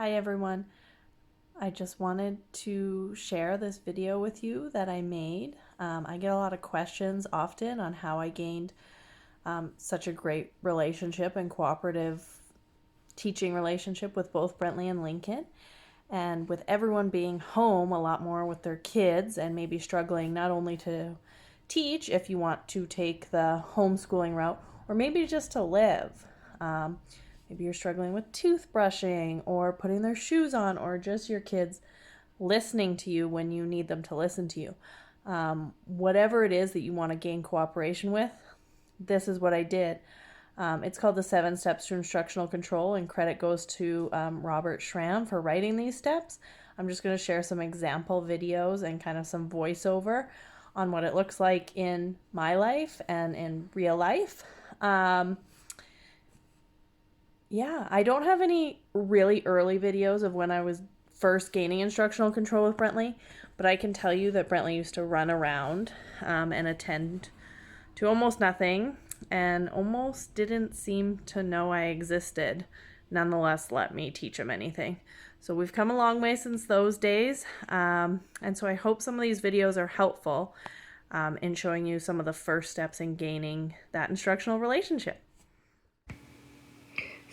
Hi everyone. I just wanted to share this video with you that I made. I get a lot of questions often on how I gained such a great relationship and cooperative teaching relationship with both Brentley and Lincoln. And with everyone being home a lot more with their kids and maybe struggling not only to teach if you want to take the homeschooling route or maybe just to live. Maybe you're struggling with toothbrushing or putting their shoes on or just your kids listening to you when you need them to listen to you. Whatever it is that you want to gain cooperation with, this is what I did. It's called the 7 Steps to Instructional Control, and credit goes to Robert Schramm for writing these steps. I'm just going to share some example videos and kind of some voiceover on what it looks like in my life and in real life. Yeah, I don't have any really early videos of when I was first gaining instructional control with Brentley, but I can tell you that Brentley used to run around and attend to almost nothing and almost didn't seem to know I existed, nonetheless let me teach him anything. So we've come a long way since those days, and so I hope some of these videos are helpful in showing you some of the first steps in gaining that instructional relationship.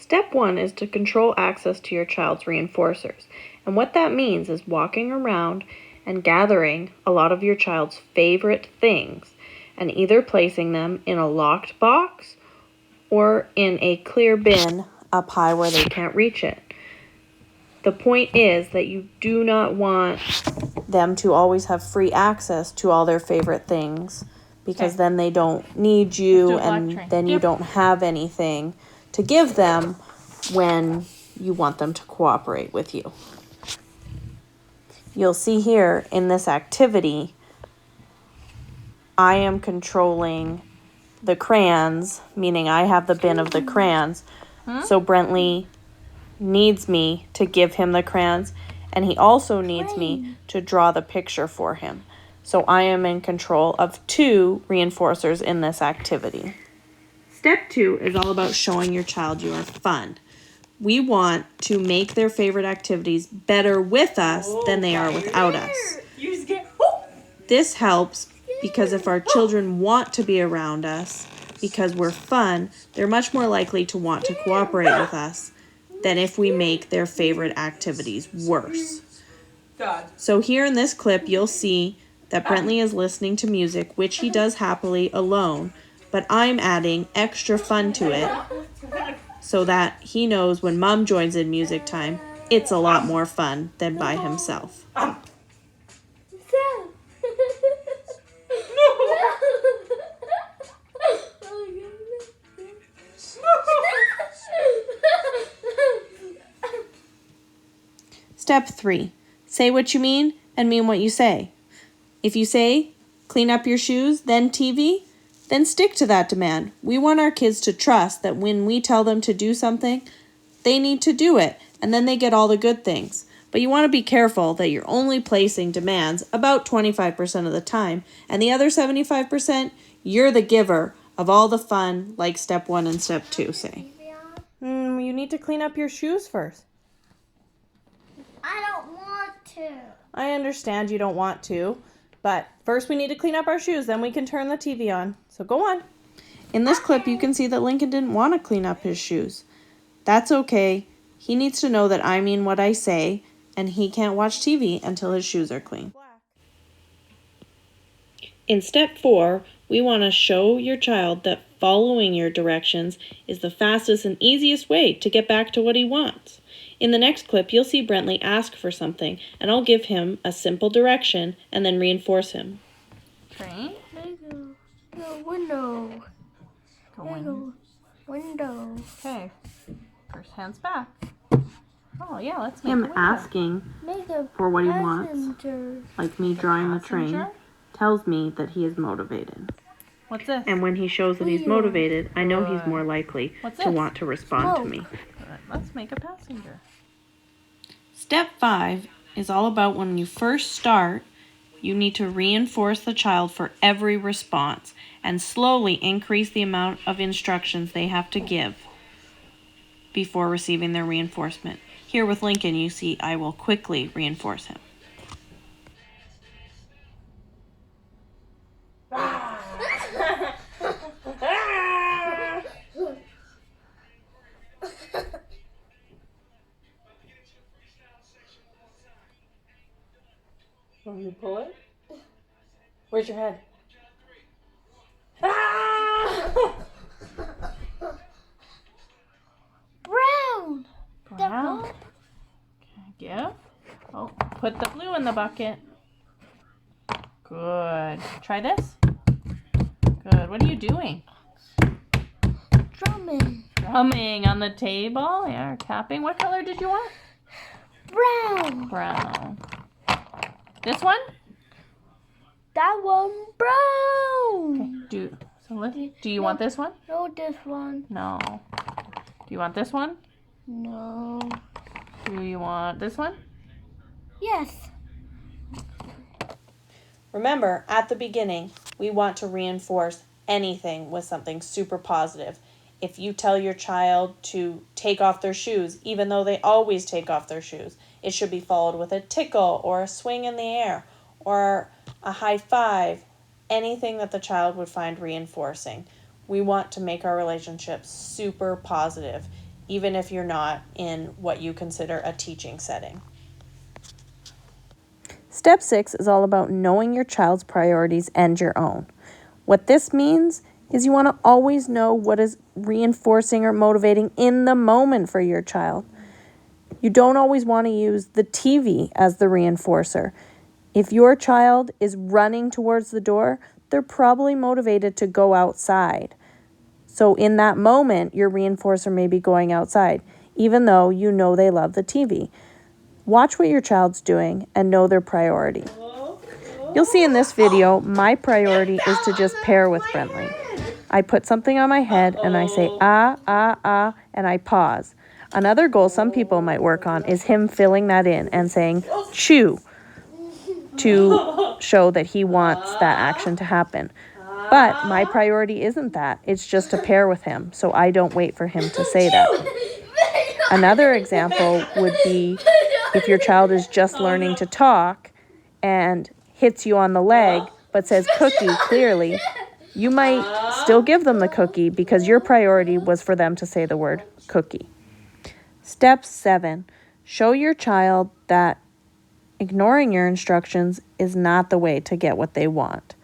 Step 1 is to control access to your child's reinforcers. And what that means is walking around and gathering a lot of your child's favorite things and either placing them in a locked box or in a clear bin up high where they can't reach it. The point is that you do not want them to always have free access to all their favorite things because then they don't need you and then you don't have anything to give them when you want them to cooperate with you. You'll see here in this activity, I am controlling the crayons, meaning I have the bin of the crayons. So Brentley needs me to give him the crayons, and he also needs me to draw the picture for him. So I am in control of 2 reinforcers in this activity. Step 2 is all about showing your child you are fun. We want to make their favorite activities better with us than they are without us. This helps because if our children want to be around us because we're fun, they're much more likely to want to cooperate with us than if we make their favorite activities worse. So here in this clip, you'll see that Brentley is listening to music, which he does happily alone, but I'm adding extra fun to it so that he knows when Mom joins in music time, it's a lot more fun than by himself. Step 3, say what you mean and mean what you say. If you say, clean up your shoes, then TV, then stick to that demand. We want our kids to trust that when we tell them to do something, they need to do it, and then they get all the good things. But you want to be careful that you're only placing demands about 25% of the time, and the other 75%, you're the giver of all the fun, like step 1 and step 2 say. You need to clean up your shoes first. I don't want to. I understand you don't want to. But first we need to clean up our shoes, then we can turn the TV on. So go on. In this clip, you can see that Lincoln didn't want to clean up his shoes. That's okay. He needs to know that I mean what I say, and he can't watch TV until his shoes are clean. In step 4, we want to show your child that following your directions is the fastest and easiest way to get back to what he wants. In the next clip, you'll see Brentley ask for something, and I'll give him a simple direction and then reinforce him. Train? No, window. Window. Okay. First hands back. Oh, yeah, let's make him asking for what he wants, like me drawing the train, tells me that he is motivated. What's this? And when he shows that he's motivated, I know he's more likely to want to respond to me. Good. Let's make a passenger. Step 5 is all about when you first start, you need to reinforce the child for every response and slowly increase the amount of instructions they have to give. before receiving their reinforcement. Here with Lincoln, you see I will quickly reinforce him. Want me to pull it? Where's your head? Brown. Brown. Okay, give. Oh, put the blue in the bucket. Good. Try this. Good. What are you doing? Drumming. Drumming on the table. Yeah, or tapping. What color did you want? Brown. Brown. This one? That one brown. Okay. Do you want this one? No, this one. No. Do you want this one? No. Do you want this one? Yes. Remember, at the beginning, we want to reinforce anything with something super positive. If you tell your child to take off their shoes, even though they always take off their shoes, it should be followed with a tickle or a swing in the air or a high five, anything that the child would find reinforcing. We want to make our relationships super positive, even if you're not in what you consider a teaching setting. Step 6 is all about knowing your child's priorities and your own. What this means is you want to always know what is reinforcing or motivating in the moment for your child. You don't always want to use the TV as the reinforcer. If your child is running towards the door, they're probably motivated to go outside. So in that moment, your reinforcer may be going outside, even though you know they love the TV. Watch what your child's doing and know their priority. You'll see in this video, my priority is to just pair with Brentley. I put something on my head and I say, ah, ah, ah, and I pause. Another goal some people might work on is him filling that in and saying, chew, to show that he wants that action to happen. But my priority isn't that. It's just to pair with him, so I don't wait for him to say that. Another example would be if your child is just learning to talk and hits you on the leg but says cookie clearly, you might still give them the cookie because your priority was for them to say the word cookie. Step 7, show your child that ignoring your instructions is not the way to get what they want.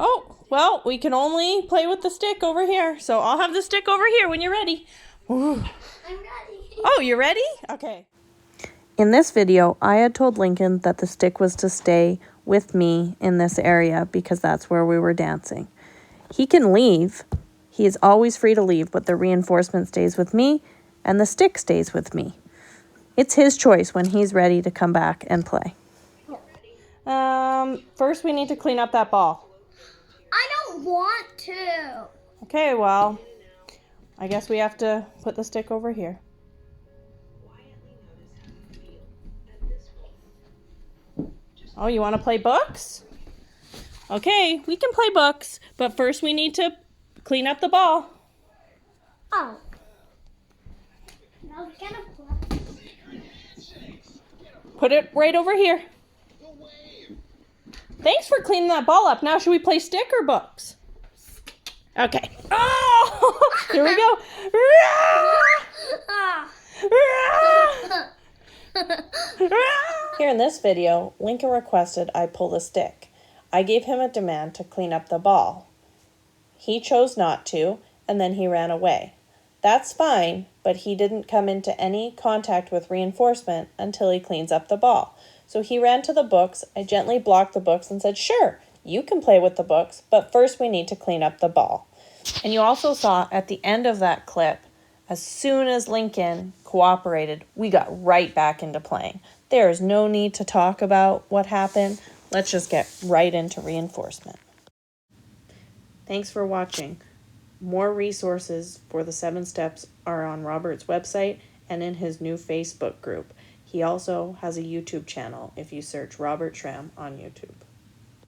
Oh, well, we can only play with the stick over here. So I'll have the stick over here when you're ready. Ooh. I'm ready. Oh, you're ready? Okay. In this video, I had told Lincoln that the stick was to stay with me in this area because that's where we were dancing. He can leave. He is always free to leave, but the reinforcement stays with me and the stick stays with me. It's his choice when he's ready to come back and play. First we need to clean up that ball. I don't want to. Okay, well, I guess we have to put the stick over here. Oh, you want to play books? Okay, we can play books, but first we need to clean up the ball. Oh. I was gonna play. Put it right over here. Thanks for cleaning that ball up. Now, should we play stick or books? Okay. Oh! Here we go. Here in this video, Lincoln requested I pull the stick. I gave him a demand to clean up the ball. He chose not to, and then he ran away. That's fine, but he didn't come into any contact with reinforcement until he cleans up the ball. So he ran to the books. I gently blocked the books and said, sure, you can play with the books, but first we need to clean up the ball. And you also saw at the end of that clip, as soon as Lincoln cooperated, we got right back into playing. There is no need to talk about what happened. Let's just get right into reinforcement. Thanks for watching. More resources for the 7 steps are on Robert's website and in his new Facebook group. He also has a YouTube channel if you search Robert Schramm on YouTube.